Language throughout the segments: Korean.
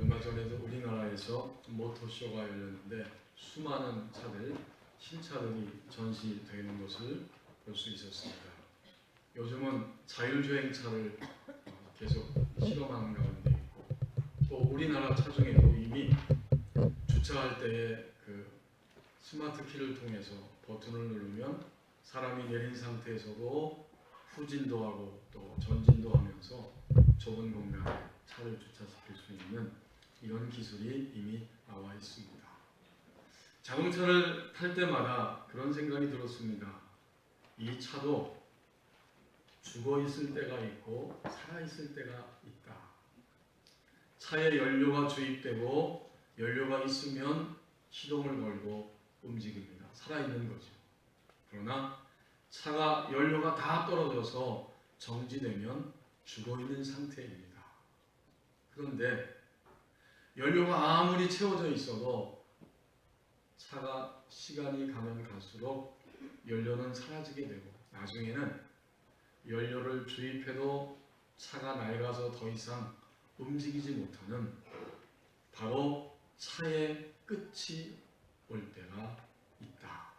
얼마 전에도 우리나라에서 모터쇼가 열렸는데 수많은 차들, 신차들이 전시되는 것을 볼 수 있었습니다. 요즘은 자율주행차를 계속 실험하는 가운데 있고, 또 우리나라 차 중에도 이미 주차할 때에 그 스마트 키를 통해서 버튼을 누르면 사람이 내린 상태에서도 후진도 하고 또 전진도 하면서 좁은 공간에 차를 주차시킬 수 있는 이런 기술이 이미 나와 있습니다. 자동차를 탈 때마다 그런 생각이 들었습니다. 이 차도 죽어 있을 때가 있고 살아 있을 때가 있다. 차에 연료가 주입되고 연료가 있으면 시동을 걸고 움직입니다. 살아있는 거죠. 그러나 차가 연료가 다 떨어져서 정지되면 죽어있는 상태입니다. 그런데 연료가 아무리 채워져 있어도 차가 시간이 가면 갈수록 연료는 사라지게 되고 나중에는 연료를 주입해도 차가 낡아서 더 이상 움직이지 못하는 바로 차의 끝이 올 때가 있다.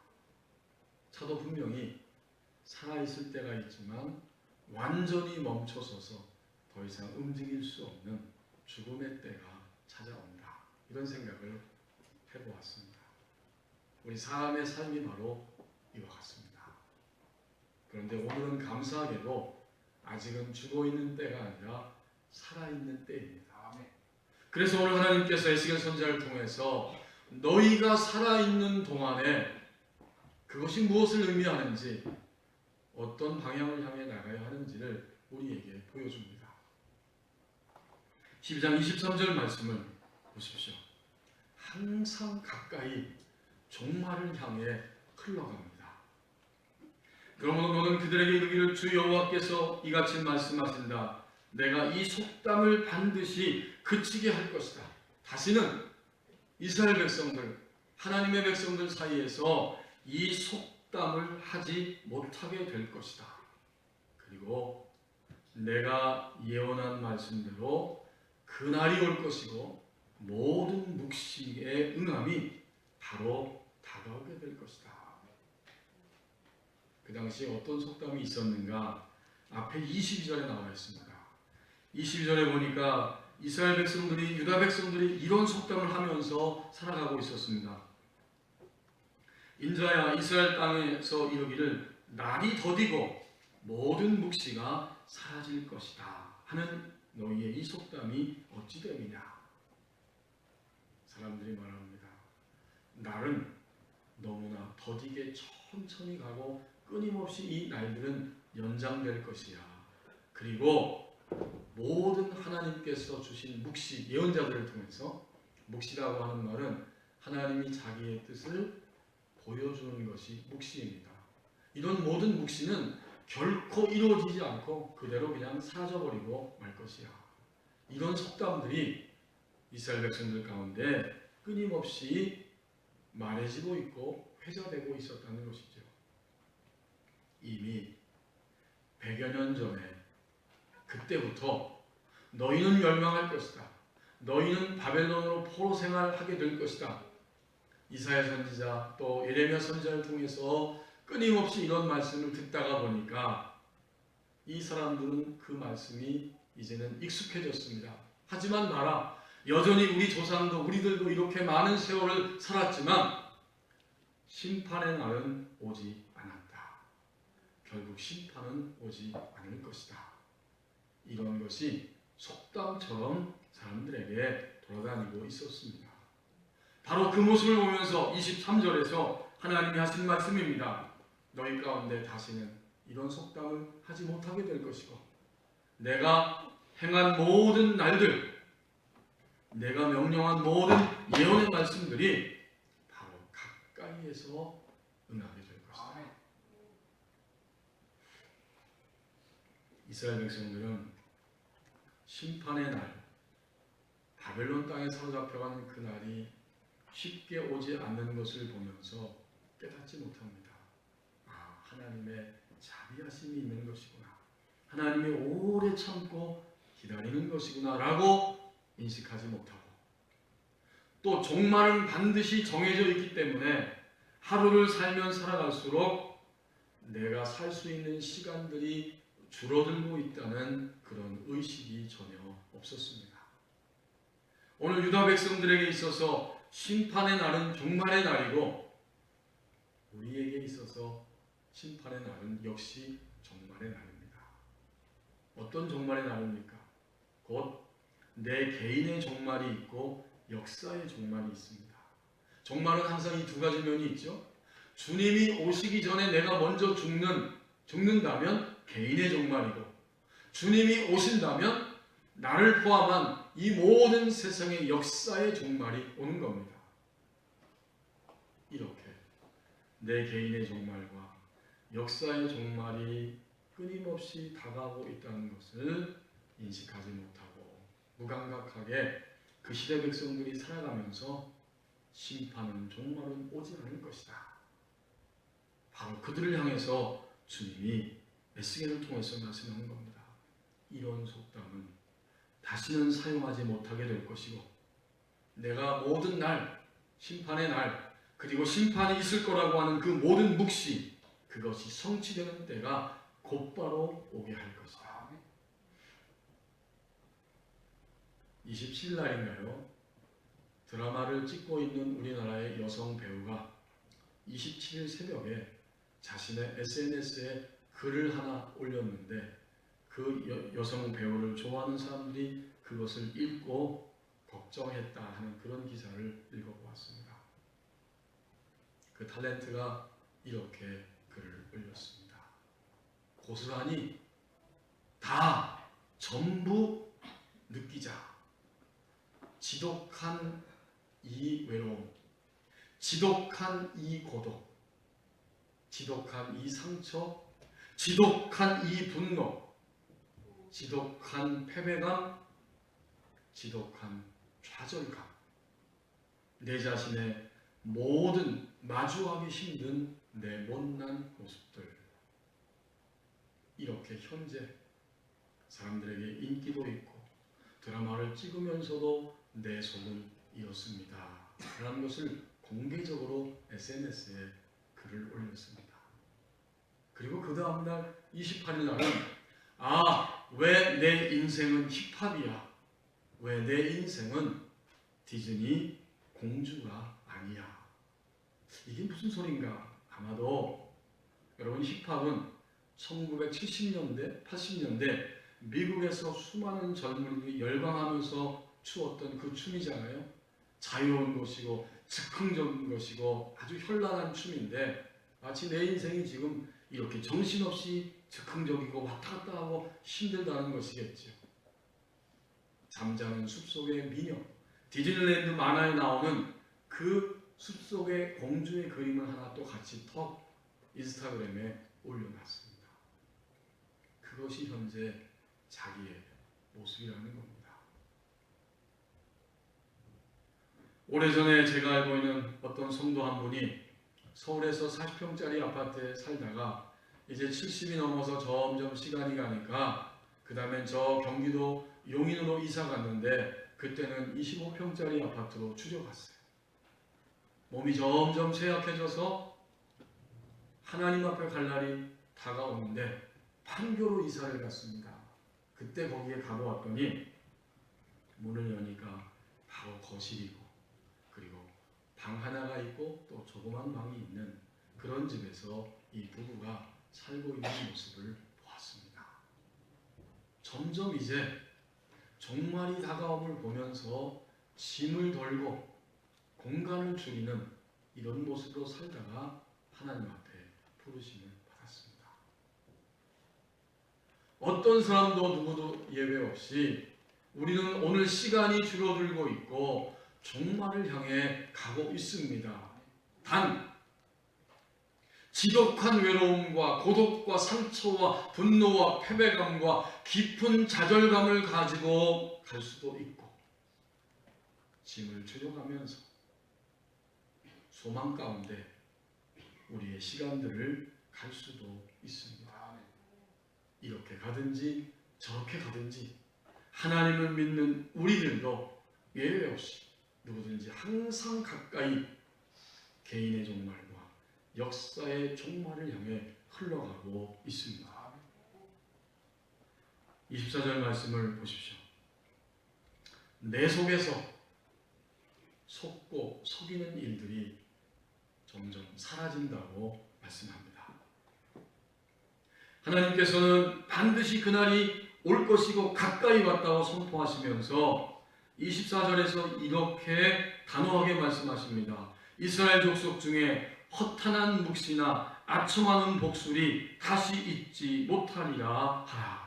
차도 분명히 살아있을 때가 있지만 완전히 멈춰서서 더 이상 움직일 수 없는 죽음의 때가 찾아온다. 이런 생각을 해보았습니다. 우리 사람의 삶이 바로 이와 같습니다. 그런데 오늘은 감사하게도 아직은 죽어있는 때가 아니라 살아있는 때입니다. 그래서 오늘 하나님께서 에스겔 선지자를 통해서 너희가 살아있는 동안에 그것이 무엇을 의미하는지 어떤 방향을 향해 나가야 하는지를 우리에게 보여줍니다. 12장 23절 말씀을 보십시오. 항상 가까이 종말을 향해 흘러갑니다. 그러므로 너는 그들에게 이르기를 주 여호와께서 이같이 말씀하신다. 내가 이 속담을 반드시 그치게 할 것이다. 다시는 이스라엘 백성들, 하나님의 백성들 사이에서 이 속담을 하지 못하게 될 것이다. 그리고 내가 예언한 말씀대로 그날이 올 것이고 모든 묵시의 응함이 바로 다가오게 될 것이다. 그 당시에 어떤 속담이 있었는가? 앞에 22절에 나와 있습니다. 22절에 보니까 이스라엘 백성들이, 유다 백성들이 이런 속담을 하면서 살아가고 있었습니다. 인자야 이스라엘 땅에서 이르기를 날이 더디고 모든 묵시가 사라질 것이다 하는 너희의 이 속담이 어찌 됨이냐. 사람들이 말합니다. 날은 너무나 더디게 천천히 가고 끊임없이 이 날들은 연장될 것이야. 그리고 모든 하나님께서 주신 묵시, 예언자들을 통해서, 묵시라고 하는 말은 하나님이 자기의 뜻을 보여주는 것이 묵시입니다. 이런 모든 묵시는 결코 이루어지지 않고 그대로 그냥 사라져버리고 말 것이야. 이런 속담들이 이스라엘 백성들 가운데 끊임없이 말해지고 있고 회자되고 있었다는 것이죠. 이미 100여 년 전에 그때부터 너희는 멸망할 것이다. 너희는 바벨론으로 포로 생활하게 될 것이다. 이사야 선지자 또 예레미야 선지자를 통해서 끊임없이 이런 말씀을 듣다가 보니까 이 사람들은 그 말씀이 이제는 익숙해졌습니다. 하지만 마라. 여전히 우리 조상도 우리들도 이렇게 많은 세월을 살았지만 심판의 날은 오지 않았다. 결국 심판은 오지 않을 것이다. 이런 것이 속담처럼 사람들에게 돌아다니고 있었습니다. 바로 그 모습을 보면서 23절에서 하나님이 하신 말씀입니다. 너희 가운데 다시는 이런 속담을 하지 못하게 될 것이고 내가 행한 모든 날들, 내가 명령한 모든 예언의 말씀들이 바로 가까이에서 응하게 될 것이다. 이스라엘 백성들은 심판의 날, 바벨론 땅에 사로잡혀간 그 날이 쉽게 오지 않는 것을 보면서 깨닫지 못합니다. 아, 하나님의 자비하심이 있는 것이구나. 하나님이 오래 참고 기다리는 것이구나 라고 인식하지 못하고 또 종말은 반드시 정해져 있기 때문에 하루를 살면 살아갈수록 내가 살 수 있는 시간들이 줄어들고 있다는 그런 의식이 전혀 없었습니다. 오늘 유다 백성들에게 있어서 심판의 날은 종말의 날이고 우리에게 있어서 심판의 날은 역시 종말의 날입니다. 어떤 종말의 날입니까? 곧 내 개인의 종말이 있고 역사의 종말이 있습니다. 종말은 항상 이 두 가지 면이 있죠. 주님이 오시기 전에 내가 먼저 죽는다면 개인의 종말이고, 주님이 오신다면 나를 포함한 이 모든 세상의 역사의 종말이 오는 겁니다. 이렇게 내 개인의 종말과 역사의 종말이 끊임없이 다가오고 있다는 것을 인식하지 못하고 무감각하게 그 시대 백성들이 살아가면서 심판은 종말은 오지 않을 것이다. 바로 그들을 향해서 주님이 에스겔을 통해서 말씀하는 겁니다. 이런 속담은 다시는 사용하지 못하게 될 것이고 내가 모든 날, 심판의 날, 그리고 심판이 있을 거라고 하는 그 모든 묵시, 그것이 성취되는 때가 곧바로 오게 할 것이다. 27일 날인가요? 드라마를 찍고 있는 우리나라의 여성 배우가 27일 새벽에 자신의 SNS에 글을 하나 올렸는데 그 여성 배우를 좋아하는 사람들이 그것을 읽고 걱정했다 하는 그런 기사를 읽어보았습니다. 그 탤런트가 이렇게 글을 올렸습니다. 고스란히 다 전부 느끼자. 지독한 이 외로움, 지독한 이 고독, 지독한 이 상처, 지독한 이 분노, 지독한 패배감, 지독한 좌절감, 내 자신의 모든 마주하기 힘든 내 못난 모습들, 이렇게 현재 사람들에게 인기도 있고 드라마를 찍으면서도 내 속은 이렇습니다 라는 것을 공개적으로 SNS에 글을 올렸습니다. 그리고 그 다음날 28일 날은 왜 내 인생은 힙합이야? 왜 내 인생은 디즈니 공주가 아니야? 이게 무슨 소린가? 아마도 여러분 힙합은 1970년대, 80년대 미국에서 수많은 젊은이들이 열광하면서 추었던 그 춤이잖아요. 자유로운 것이고 즉흥적인 것이고 아주 현란한 춤인데 마치 내 인생이 지금 이렇게 정신없이 즉흥적이고 왔다 갔다 하고 힘들다는 것이겠죠. 잠자는 숲속의 미녀, 디즈니랜드 만화에 나오는 그 숲속의 공주의 그림을 하나 또 같이 턱 인스타그램에 올려놨습니다. 그것이 현재 자기의 모습이라는 겁니다. 오래전에 제가 알고 있는 어떤 성도 한 분이 서울에서 40평짜리 아파트에 살다가 이제 70이 넘어서 점점 시간이 가니까 그 다음에 저 경기도 용인으로 이사 갔는데 그때는 25평짜리 아파트로 추져갔어요. 몸이 점점 쇠약해져서 하나님 앞에 갈 날이 다가오는데 판교로 이사를 갔습니다. 그때 거기에 가보았더니 문을 여니까 바로 거실이고 그리고 방 하나가 있고 또 조그만 방이 있는 그런 집에서 이 부부가 살고 있는 모습을 보았습니다. 점점 이제 종말이 다가옴을 보면서 짐을 덜고 공간을 줄이는 이런 모습으로 살다가 하나님 앞에 부르심을 받았습니다. 어떤 사람도 누구도 예외 없이 우리는 오늘 시간이 줄어들고 있고 종말을 향해 가고 있습니다. 단 지독한 외로움과 고독과 상처와 분노와 패배감과 깊은 좌절감을 가지고 갈 수도 있고 짐을 줄여가면서 소망 가운데 우리의 시간들을 갈 수도 있습니다. 이렇게 가든지 저렇게 가든지 하나님을 믿는 우리들도 예외 없이 누구든지 항상 가까이 개인의 종말과 역사의 종말을 향해 흘러가고 있습니다. 24절 말씀을 보십시오. 내 속에서 속고 속이는 일들이 점점 사라진다고 말씀합니다. 하나님께서는 반드시 그날이 올 것이고 가까이 왔다고 선포하시면서 24절에서 이렇게 단호하게 말씀하십니다. 이스라엘 족속 중에 허탄한 묵시나 아첨하는 복술이 다시 있지 못하리라 하라.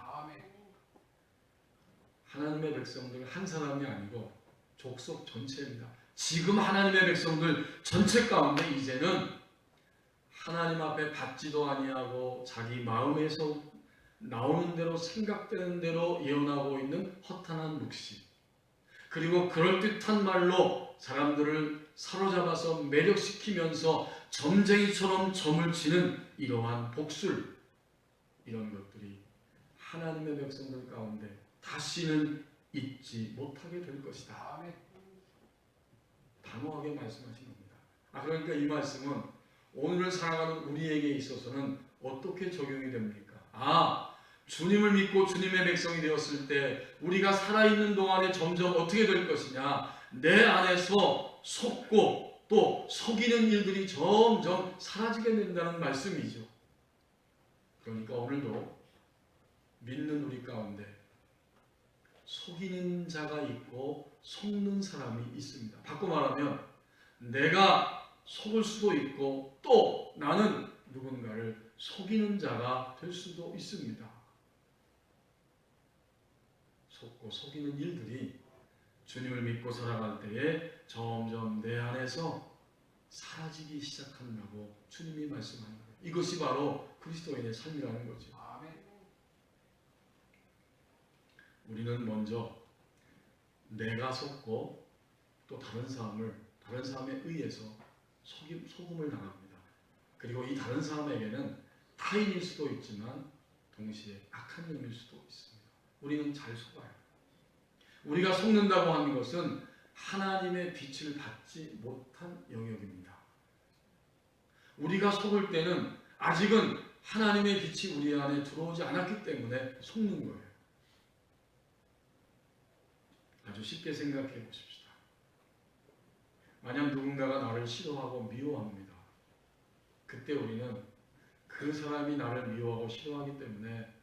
하나님의 백성들 한 사람이 아니고 족속 전체입니다. 지금 하나님의 백성들 전체 가운데 이제는 하나님 앞에 받지도 아니하고 자기 마음에서 나오는 대로 생각되는 대로 예언하고 있는 허탄한 묵시, 그리고 그럴듯한 말로 사람들을 사로잡아서 매력시키면서 점쟁이처럼 점을 치는 이러한 복술, 이런 것들이 하나님의 백성들 가운데 다시는 있지 못하게 될 것이다. 단호하게 말씀하신 겁니다. 그러니까 이 말씀은 오늘을 살아가는 우리에게 있어서는 어떻게 적용이 됩니까? 주님을 믿고 주님의 백성이 되었을 때 우리가 살아있는 동안에 점점 어떻게 될 것이냐, 내 안에서 속고 또 속이는 일들이 점점 사라지게 된다는 말씀이죠. 그러니까 오늘도 믿는 우리 가운데 속이는 자가 있고 속는 사람이 있습니다. 바꿔 말하면 내가 속을 수도 있고 또 나는 누군가를 속이는 자가 될 수도 있습니다. 속고 속이는 일들이 주님을 믿고 살아갈 때에 점점 내 안에서 사라지기 시작한다고 주님이 말씀하는 거예요. 이것이 바로 그리스도인의 삶이라는 거죠. 우리는 먼저 내가 속고 또 다른 사람에 의해서 속음을 당합니다. 그리고 이 다른 사람에게는 타인일 수도 있지만 동시에 악한 놈일 수도 있습니다. 우리는 잘 속아요. 우리가 속는다고 하는 것은 하나님의 빛을 받지 못한 영역입니다. 우리가 속을 때는 아직은 하나님의 빛이 우리 안에 들어오지 않았기 때문에 속는 거예요. 아주 쉽게 생각해 보십시다. 만약 누군가가 나를 싫어하고 미워합니다. 그때 우리는 그 사람이 나를 미워하고 싫어하기 때문에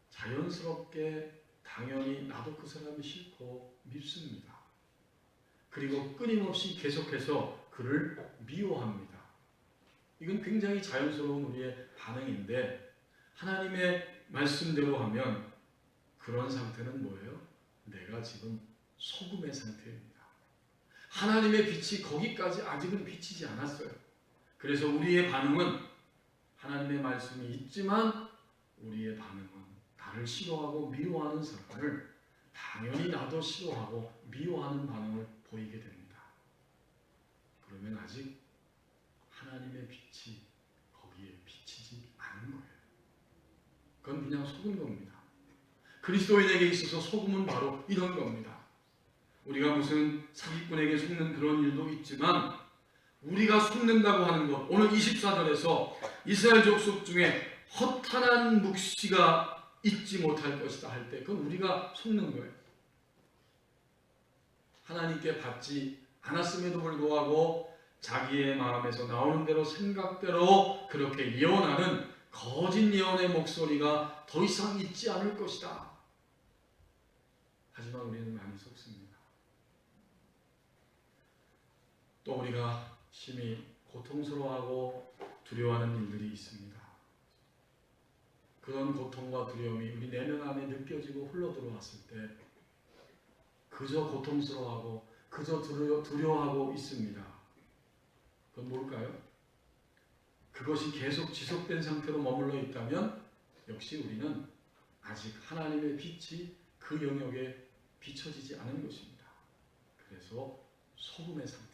자연스럽게 당연히 나도 그 사람이 싫고 밉습니다. 그리고 끊임없이 계속해서 그를 미워합니다. 이건 굉장히 자연스러운 우리의 반응인데 하나님의 말씀대로 하면 그런 상태는 뭐예요? 내가 지금 속음의 상태입니다. 하나님의 빛이 거기까지 아직은 비치지 않았어요. 그래서 우리의 반응은 하나님의 말씀이 있지만 우리의 반응은 나를 싫어하고 미워하는 사람을 당연히 나도 싫어하고 미워하는 반응을 보이게 됩니다. 그러면 아직 하나님의 빛이 거기에 비치지 않은 거예요. 그건 그냥 속은 겁니다. 그리스도인에게 있어서 속음은 바로 이런 겁니다. 우리가 무슨 사기꾼에게 속는 그런 일도 있지만 우리가 속는다고 하는 것, 오늘 24절에서 이스라엘 족속 중에 허탄한 묵시가 있지 못할 것이다 할 때 그건 우리가 속는 거예요. 하나님께 받지 않았음에도 불구하고 자기의 마음에서 나오는 대로 생각대로 그렇게 예언하는 거짓 예언의 목소리가 더 이상 있지 않을 것이다. 하지만 우리는 많이 속습니다. 또 우리가 심히 고통스러워하고 두려워하는 일들이 있습니다. 그런 고통과 두려움이 우리 내면 안에 느껴지고 흘러들어왔을 때 그저 고통스러워하고 그저 두려워하고 있습니다. 그건 뭘까요? 그것이 계속 지속된 상태로 머물러 있다면 역시 우리는 아직 하나님의 빛이 그 영역에 비춰지지 않은 것입니다. 그래서 소금의 상태.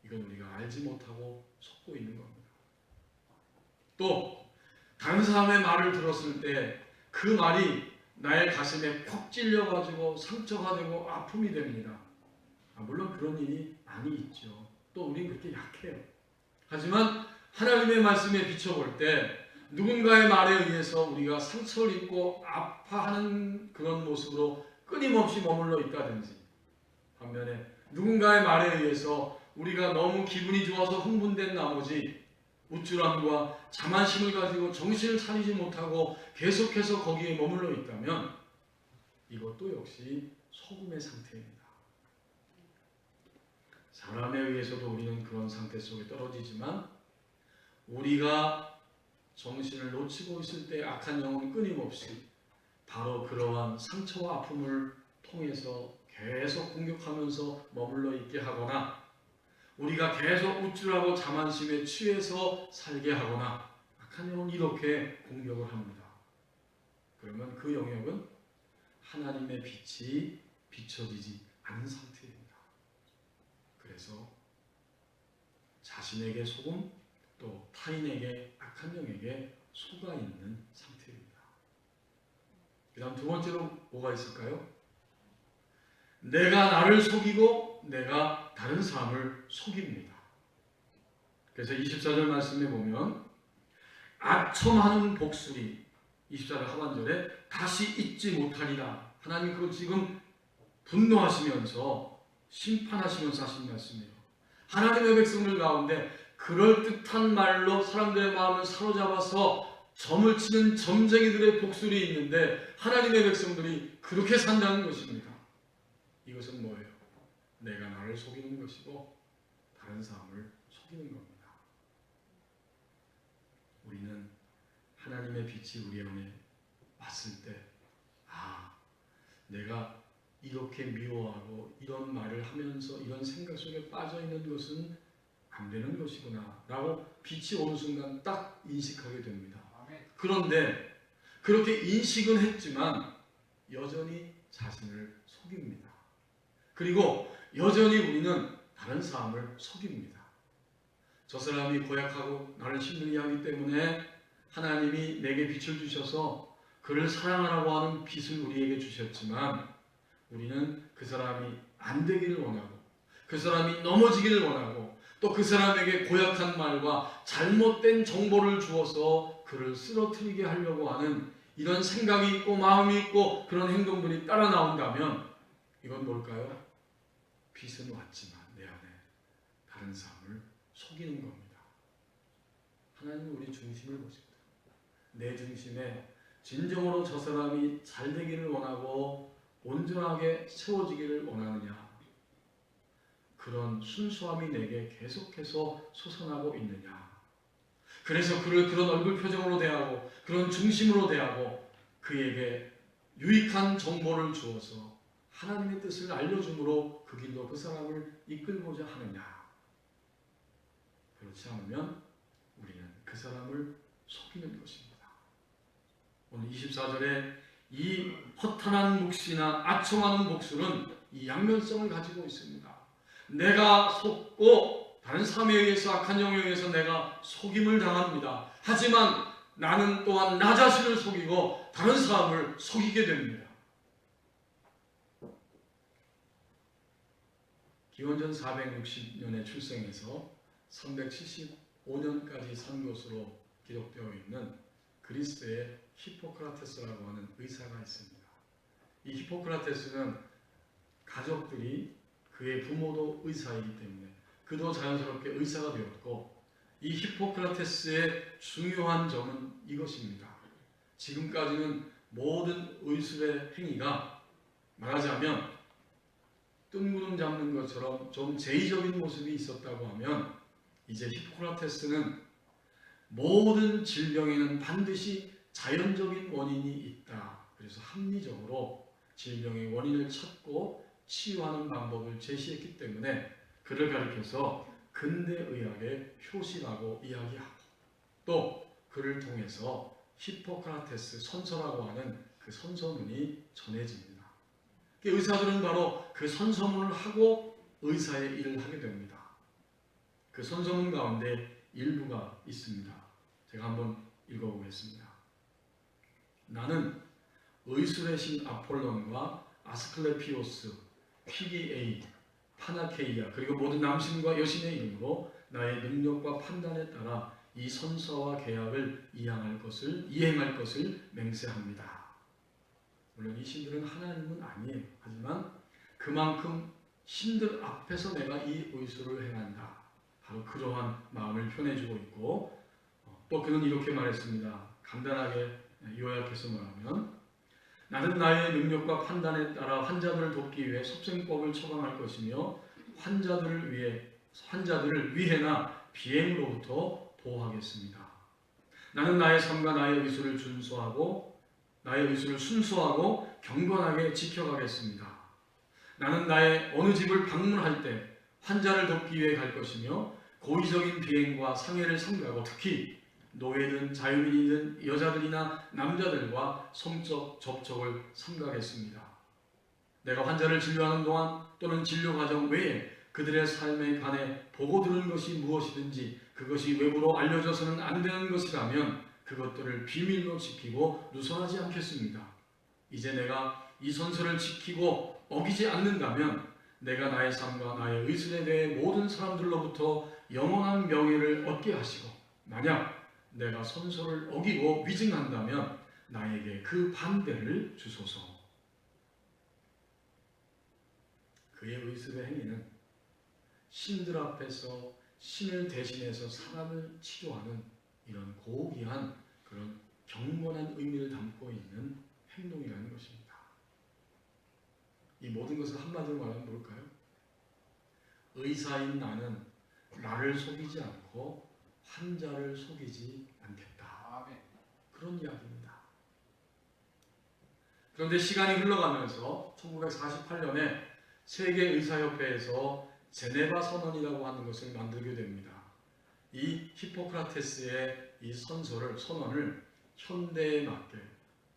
이건 우리가 알지 못하고 속고 있는 겁니다. 또 다른 사람의 말을 들었을 때 그 말이 나의 가슴에 콕 찔려가지고 상처가 되고 아픔이 됩니다. 물론 그런 일이 많이 있죠. 또 우린 그렇게 약해요. 하지만 하나님의 말씀에 비춰볼 때 누군가의 말에 의해서 우리가 상처를 입고 아파하는 그런 모습으로 끊임없이 머물러 있다든지, 반면에 누군가의 말에 의해서 우리가 너무 기분이 좋아서 흥분된 나머지 우쭐함과 자만심을 가지고 정신을 차리지 못하고 계속해서 거기에 머물러 있다면 이것도 역시 소금의 상태입니다. 사람에 의해서도 우리는 그런 상태 속에 떨어지지만 우리가 정신을 놓치고 있을 때 악한 영은 끊임없이 바로 그러한 상처와 아픔을 통해서 계속 공격하면서 머물러 있게 하거나 우리가 계속 우쭐하고 자만심에 취해서 살게 하거나 악한 영은 이렇게 공격을 합니다. 그러면 그 영역은 하나님의 빛이 비춰지지 않은 상태입니다. 그래서 자신에게 소금 또 타인에게 악한 영에게 속아 있는 상태입니다. 그 다음 두 번째로 뭐가 있을까요? 내가 나를 속이고 내가 다른 사람을 속입니다. 그래서 24절 말씀에 보면 아첨하는 복수리 24절 하반절에 다시 잊지 못하리라. 하나님 그거 지금 분노하시면서 심판하시면서 하신 말씀이에요. 하나님의 백성들 가운데 그럴듯한 말로 사람들의 마음을 사로잡아서 점을 치는 점쟁이들의 복술이 있는데 하나님의 백성들이 그렇게 산다는 것입니다. 이것은 뭐예요? 내가 나를 속이는 것이고 다른 사람을 속이는 겁니다. 우리는 하나님의 빛이 우리 안에 왔을 때 내가 이렇게 미워하고 이런 말을 하면서 이런 생각 속에 빠져있는 것은 안 되는 것이구나 라고 빛이 오는 순간 딱 인식하게 됩니다. 그런데 그렇게 인식은 했지만 여전히 자신을 속입니다. 그리고 여전히 우리는 다른 사람을 속입니다. 저 사람이 고약하고 나를 힘들게 하기 때문에 하나님이 내게 빛을 주셔서 그를 사랑하라고 하는 빛을 우리에게 주셨지만 우리는 그 사람이 안 되기를 원하고 그 사람이 넘어지기를 원하고 또 그 사람에게 고약한 말과 잘못된 정보를 주어서 그를 쓰러뜨리게 하려고 하는 이런 생각이 있고 마음이 있고 그런 행동들이 따라 나온다면 이건 뭘까요? 빛은 왔지만 내 안에 다른 사람을 속이는 겁니다. 하나님은 우리 중심을 보십니다. 내 중심에 진정으로 저 사람이 잘 되기를 원하고 온전하게 채워지기를 원하느냐, 그런 순수함이 내게 계속해서 솟아나고 있느냐. 그래서 그를 그런 얼굴 표정으로 대하고 그런 중심으로 대하고 그에게 유익한 정보를 주어서 하나님의 뜻을 알려줌으로 그 길로 그 사람을 이끌고자 하느냐. 그렇지 않으면 우리는 그 사람을 속이는 것입니다. 오늘 24절에 이 허탄한 묵시나 아첨하는 복수는 이 양면성을 가지고 있습니다. 내가 속고 다른 사람에 의해서 악한 영에 의해서 내가 속임을 당합니다. 하지만 나는 또한 나 자신을 속이고 다른 사람을 속이게 됩니다. 기원전 460년에 출생해서 375년까지 산 것으로 기록되어 있는 그리스의 히포크라테스라고 하는 의사가 있습니다. 이 히포크라테스는 가족들이 그의 부모도 의사이기 때문에 그도 자연스럽게 의사가 되었고, 이 히포크라테스의 중요한 점은 이것입니다. 지금까지는 모든 의술의 행위가 말하자면 뜬구름 잡는 것처럼 좀 제의적인 모습이 있었다고 하면, 이제 히포크라테스는 모든 질병에는 반드시 자연적인 원인이 있다. 그래서 합리적으로 질병의 원인을 찾고 치유하는 방법을 제시했기 때문에 그를 가리켜서 근대의학의 효시라고 이야기하고, 또 그를 통해서 히포크라테스 선서라고 하는 그 선서문이 전해집니다. 의사들은 바로 그 선서문을 하고 의사의 일을 하게 됩니다. 그 선서문 가운데 일부가 있습니다. 제가 한번 읽어보겠습니다. 나는 의술의 신 아폴론과 아스클레피오스, 피기에이, 파나케이아 그리고 모든 남신과 여신의 이름으로 나의 능력과 판단에 따라 이 선서와 계약을 이행할 것을 맹세합니다. 물론 이 신들은 하나님은 아니에요. 하지만 그만큼 신들 앞에서 내가 이 의술을 행한다. 바로 그러한 마음을 표현해주고 있고 또 그는 이렇게 말했습니다. 간단하게 요약해서 말하면 나는 나의 능력과 판단에 따라 환자들을 돕기 위해 섭생법을 처방할 것이며 환자들을 위해나 비행으로부터 보호하겠습니다. 나는 나의 삶과 나의 의술을 순수하고 경건하게 지켜가겠습니다. 나는 나의 어느 집을 방문할 때 환자를 돕기 위해 갈 것이며 고의적인 비행과 상해를 삼가고 특히 노예든 자유인이든 여자들이나 남자들과 성적 접촉을 삼가겠습니다. 내가 환자를 진료하는 동안 또는 진료 과정 외에 그들의 삶에 관해 보고 들은 것이 무엇이든지 그것이 외부로 알려져서는 안 되는 것이라면 그것들을 비밀로 지키고 누설하지 않겠습니다. 이제 내가 이 선서를 지키고 어기지 않는다면 내가 나의 삶과 나의 의술에 대해 모든 사람들로부터 영원한 명예를 얻게 하시고 만약 내가 선서를 어기고 위증한다면 나에게 그 반대를 주소서. 그의 의술의 행위는 신들 앞에서 신을 대신해서 사람을 치료하는 이런 고귀한 그런 경건한 의미를 담고 있는 행동이라는 것입니다. 이 모든 것을 한마디로 말하면 뭘까요? 의사인 나는 나를 속이지 않고 환자를 속이지 않겠다. 그런 이야기입니다. 그런데 시간이 흘러가면서 1948년에 세계의사협회에서 제네바 선언이라고 하는 것을 만들게 됩니다. 이 히포크라테스의 이 선언을 현대에 맞게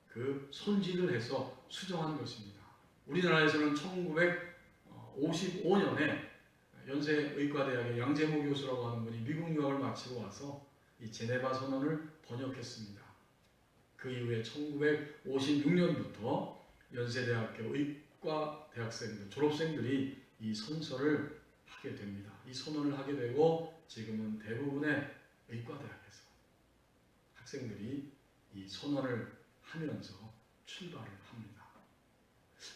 그 손질을 해서 수정한 것입니다. 우리나라에서는 1955년에 연세의과대학의 양재모 교수라고 하는 분이 미국 유학을 마치고 와서 이 제네바 선언을 번역했습니다. 그 이후에 1956년부터 연세대학교 의과 대학생들, 졸업생들이 이 선서를 하게 됩니다. 이 선언을 하게 되고 지금은 대부분의 의과대학에서 학생들이 이 선언을 하면서 출발을 합니다.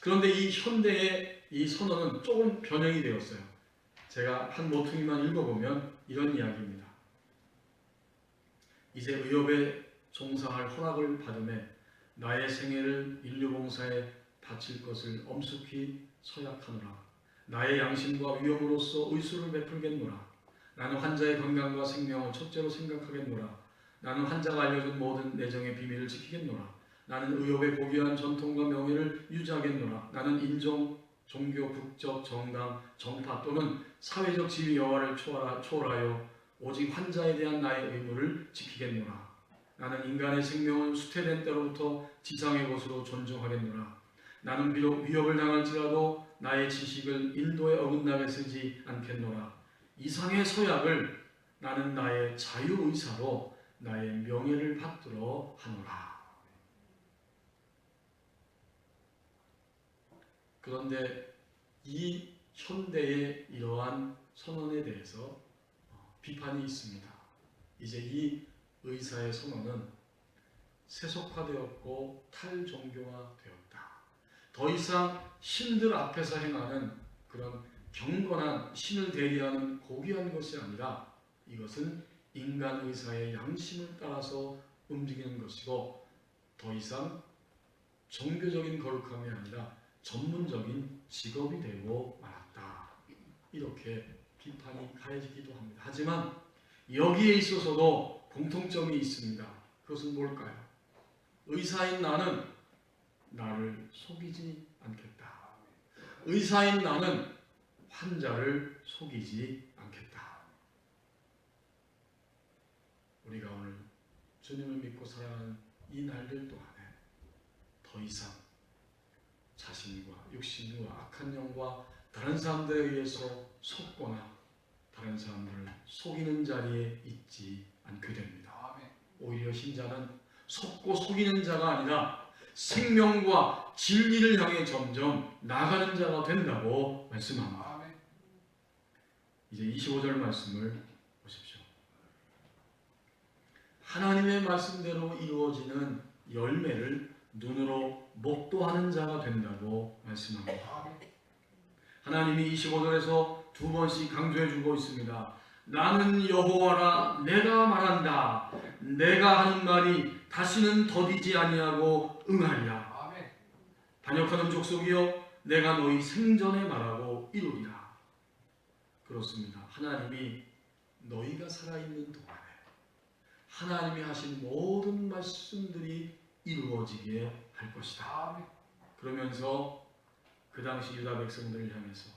그런데 이 현대의 이 선언은 조금 변형이 되었어요. 제가 한 모퉁이만 읽어보면 이런 이야기입니다. 이제 의협에 종사할 허락을 받음에 나의 생애를 인류봉사에 바칠 것을 엄숙히 서약하노라. 나의 양심과 위험으로서 의술을 베풀겠노라. 나는 환자의 건강과 생명을 첫째로 생각하겠노라. 나는 환자가 알려준 모든 내정의 비밀을 지키겠노라. 나는 의협의 고귀한 전통과 명예를 유지하겠노라. 나는 인종, 종교, 국적, 정당, 정파 또는 사회적 지위 여하를 초월하여 오직 환자에 대한 나의 의무를 지키겠노라. 나는 인간의 생명을 수태된 때로부터 지상의 것으로 존중하겠노라. 나는 비록 위협을 당할지라도 나의 지식을 인도에 어긋나게 쓰지 않겠노라. 이상의 서약을 나는 나의 자유의사로 나의 명예를 받들어 하노라. 그런데 이 현대의 이러한 선언에 대해서 비판이 있습니다. 이제 이 의사의 선언은 세속화되었고 탈종교화되었다. 더 이상 신들 앞에서 행하는 그런 경건한 신을 대리하는 고귀한 것이 아니라 이것은 인간 의사의 양심을 따라서 움직이는 것이고 더 이상 종교적인 거룩함이 아니라 전문적인 직업이 되고 말았다. 이렇게 비판이 가해지기도 합니다. 하지만 여기에 있어서도 공통점이 있습니다. 그것은 뭘까요? 의사인 나는 나를 속이지 않겠다. 의사인 나는 환자를 속이지 않겠다. 우리가 오늘 주님을 믿고 살아가는 이 날들 동안에 더 이상 자신과 육신과 악한 영과 다른 사람들에 의해서 속거나 다른 사람들을 속이는 자리에 있지 않게 됩니다. 오히려 신자는 속고 속이는 자가 아니라 생명과 진리를 향해 점점 나아가는 자가 된다고 말씀합니다. 이제 25절 말씀을 보십시오. 하나님의 말씀대로 이루어지는 열매를 눈으로 목도하는 자가 된다고 말씀합니다. 하나님이 25절에서 두 번씩 강조해주고 있습니다. 나는 여호와라, 내가 말한다. 내가 하는 말이 다시는 더디지 아니하고 응하리라. 반역하는 족속이여, 내가 너희 생전에 말하고 이루리라. 그렇습니다. 하나님이 너희가 살아있는 동안에 하나님이 하신 모든 말씀들이 이루어지게 할 것이다. 그러면서 그 당시 유다 백성들을 향해서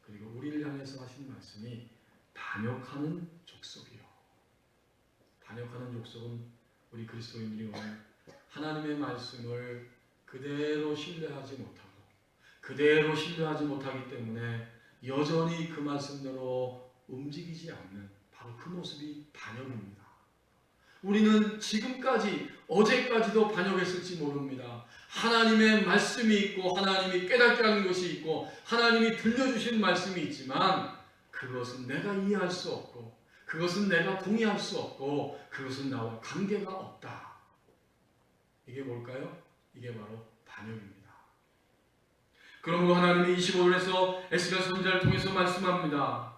그리고 우리를 향해서 하신 말씀이 반역하는 족속이요. 반역하는 족속은 우리 그리스도인들이 오늘 하나님의 말씀을 그대로 신뢰하지 못하고 그대로 신뢰하지 못하기 때문에 여전히 그 말씀대로 움직이지 않는 바로 그 모습이 반역입니다. 우리는 지금까지 어제까지도 반역했을지 모릅니다. 하나님의 말씀이 있고 하나님이 깨닫게 하는 것이 있고 하나님이 들려주신 말씀이 있지만 그것은 내가 이해할 수 없고 그것은 내가 동의할 수 없고 그것은 나와 관계가 없다. 이게 뭘까요? 이게 바로 반역입니다. 그러므로 하나님이 25절에서 에스겔 선지자를 통해서 말씀합니다.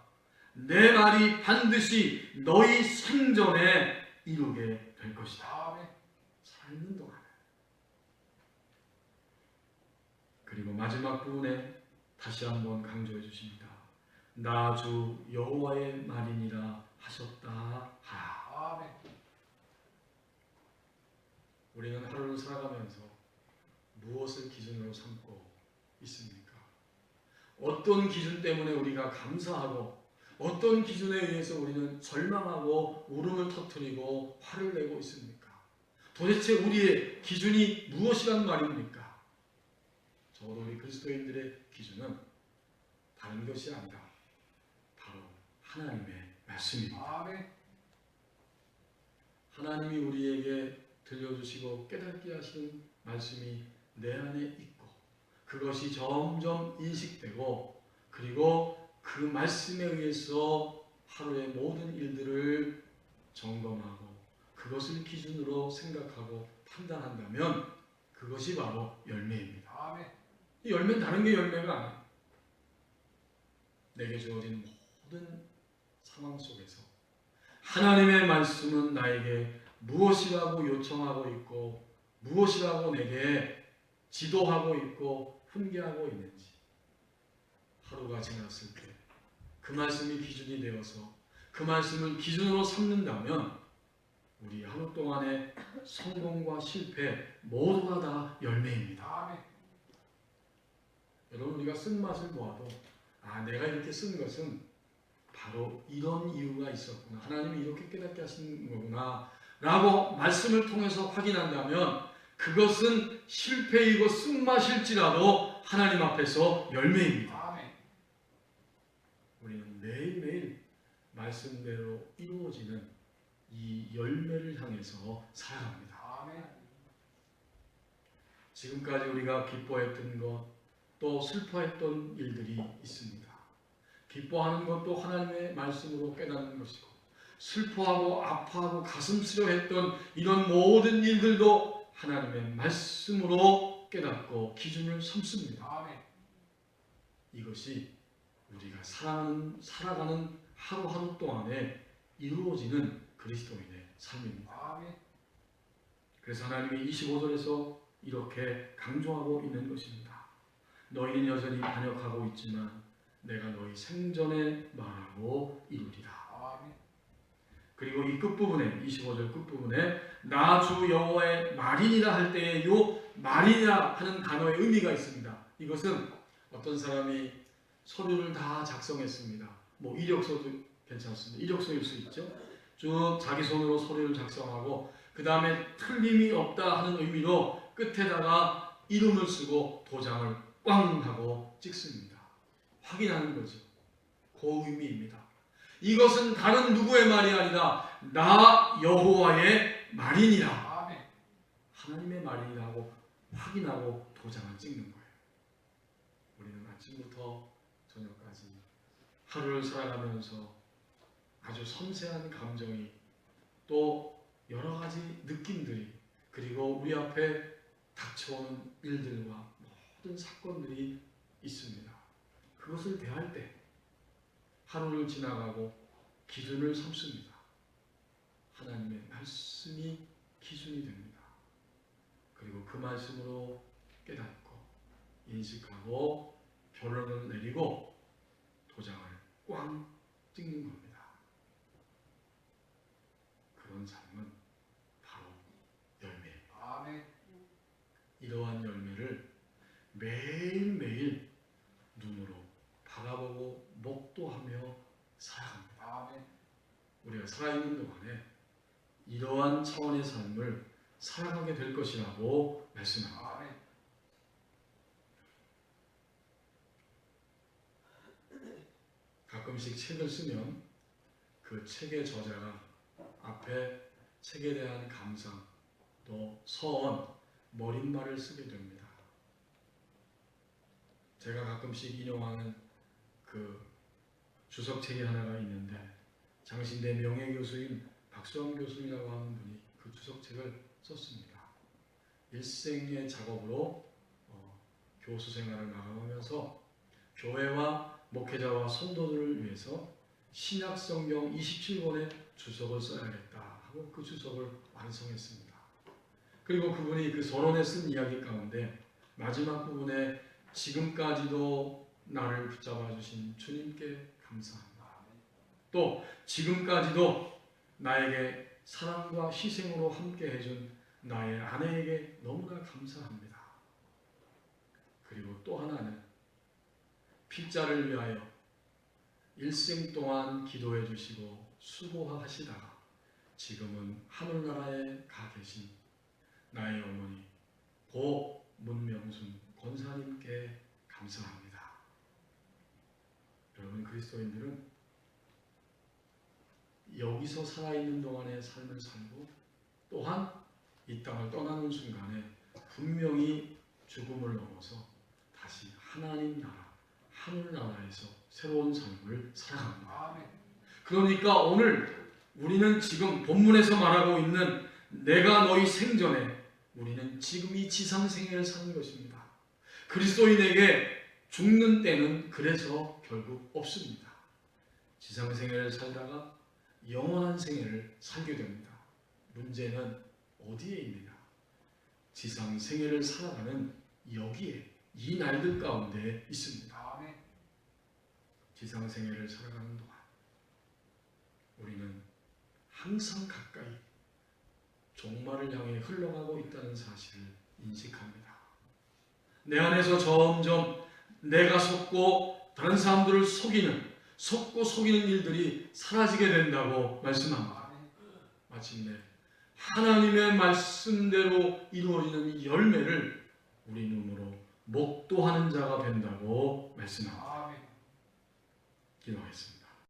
내 말이 반드시 너희 생전에 이루게 될 것이다. 살아있는 동안에. 그리고 마지막 부분에 다시 한번 강조해 주십니다. 나 주 여호와의 말이니라 하셨다 하라. 우리는 하루를 살아가면서 무엇을 기준으로 삼고 있습니까? 어떤 기준 때문에 우리가 감사하고 어떤 기준에 의해서 우리는 절망하고 울음을 터뜨리고 화를 내고 있습니까? 도대체 우리의 기준이 무엇이란 말입니까? 적어도 우리 그리스도인들의 기준은 다른 것이 아니라 바로 하나님의 말씀입니다. 하나님이 우리에게 들려주시고 깨닫게 하시는 말씀이 내 안에 있고 그것이 점점 인식되고 그리고 그 말씀에 의해서 하루의 모든 일들을 점검하고 그것을 기준으로 생각하고 판단한다면 그것이 바로 열매입니다. 이 열매는 다른 게 열매가 아니에요. 내게 주어진 모든 상황 속에서 하나님의 말씀은 나에게 무엇이라고 요청하고 있고 무엇이라고 내게 지도하고 있고 훈계하고 있는지 하루가 지났을 때 그 말씀이 기준이 되어서 그 말씀을 기준으로 삼는다면 우리 하루 동안의 성공과 실패 모두가 다 열매입니다. 여러분 우리가 쓴 맛을 보아도 내가 이렇게 쓴 것은 바로 이런 이유가 있었구나. 하나님이 이렇게 깨닫게 하신 거구나 라고 말씀을 통해서 확인한다면 그것은 실패이고 쓴맛일지라도 하나님 앞에서 열매입니다. 우리는 매일매일 말씀대로 이루어지는 이 열매를 향해서 살아갑니다. 지금까지 우리가 기뻐했던 것, 또 슬퍼했던 일들이 있습니다. 기뻐하는 것도 하나님의 말씀으로 깨닫는 것이고 슬퍼하고 아파하고 가슴 쓰려했던 이런 모든 일들도 하나님의 말씀으로 깨닫고 기준을 삼습니다. 이것이 우리가 살아가는 하루하루 동안에 이루어지는 그리스도인의 삶입니다. 그래서 하나님이 25절에서 이렇게 강조하고 있는 것입니다. 너희는 여전히 반역하고 있지만 내가 너희 생전에 말하고 이루리라. 그리고 이 끝부분에 25절 끝부분에 나 주 여호와의 말이니라 할 때에 요 말이니라 하는 단어의 의미가 있습니다. 이것은 어떤 사람이 서류를 다 작성했습니다. 뭐 이력서도 괜찮습니다. 이력서일 수 있죠. 쭉 자기 손으로 서류를 작성하고 그 다음에 틀림이 없다 하는 의미로 끝에다가 이름을 쓰고 도장을 꽝 하고 찍습니다. 확인하는 거죠. 그 의미입니다. 이것은 다른 누구의 말이 아니라 나 여호와의 말이니라. 하나님의 말이라고 확인하고 도장을 찍는 거예요. 우리는 아침부터 저녁까지 하루를 살아가면서 아주 섬세한 감정이 또 여러 가지 느낌들이 그리고 우리 앞에 닥쳐오는 일들과 모든 사건들이 있습니다. 그것을 대할 때 하루를 지나가고 기준을 삼습니다. 하나님의 말씀이 기준이 됩니다. 그리고 그 말씀으로 깨닫고 인식하고 결론을 내리고 도장을 꽝 찍는 겁니다. 그런 삶은 바로 열매예요. 아멘. 이러한 열매를 매일매일 눈으로 바라보고 목도하며 살아갑니다. 아멘. 우리가 살아있는 동안에 이러한 차원의 삶을 살아가게 될 것이라고 말씀합니다. 아멘. 가끔씩 책을 쓰면 그 책의 저자가 앞에 책에 대한 감상 또 서원, 머릿말을 쓰게 됩니다. 제가 가끔씩 인용하는 그 주석책이 하나가 있는데 장신대 명예교수인 박수환 교수님이라고 하는 분이 그 주석책을 썼습니다. 일생의 작업으로 교수 생활을 마감하면서 교회와 목회자와 성도들을 위해서 신약성경 27권의 주석을 써야겠다 하고 그 주석을 완성했습니다. 그리고 그분이 그 서론에 쓴 이야기 가운데 마지막 부분에 지금까지도 나를 붙잡아 주신 주님께 감사합니다. 또 지금까지도 나에게 사랑과 희생으로 함께 해준 나의 아내에게 너무나 감사합니다. 그리고 또 하나는 필자를 위하여 일생 동안 기도해 주시고 수고하시다가 지금은 하늘나라에 가 계신 나의 어머니 고 문명순 권사님께 감사합니다. 여러분 그리스도인들은 여기서 살아있는 동안의 삶을 살고 또한 이 땅을 떠나는 순간에 분명히 죽음을 넘어서 다시 하나님 나라, 하늘나라에서 새로운 삶을 살아갑니다. 아멘. 그러니까 오늘 우리는 지금 본문에서 말하고 있는 내가 너희 생전에 우리는 지금 이 지상 생애를 사는 것입니다. 그리스도인에게 죽는 때는 그래서 결국 없습니다. 지상 생애를 살다가 영원한 생애를 살게 됩니다. 문제는 어디에 있느냐? 지상 생애를 살아가는 여기에 이 날들 가운데 있습니다. 아멘. 지상 생애를 살아가는 동안 우리는 항상 가까이 종말을 향해 흘러가고 있다는 사실을 인식합니다. 내 안에서 점점 내가 속고 다른 사람들을 속고 속이는 일들이 사라지게 된다고 말씀합니다. 마침내 하나님의 말씀대로 이루어지는 열매를 우리 눈으로 목도하는 자가 된다고 말씀합니다. 아멘. 기도하겠습니다.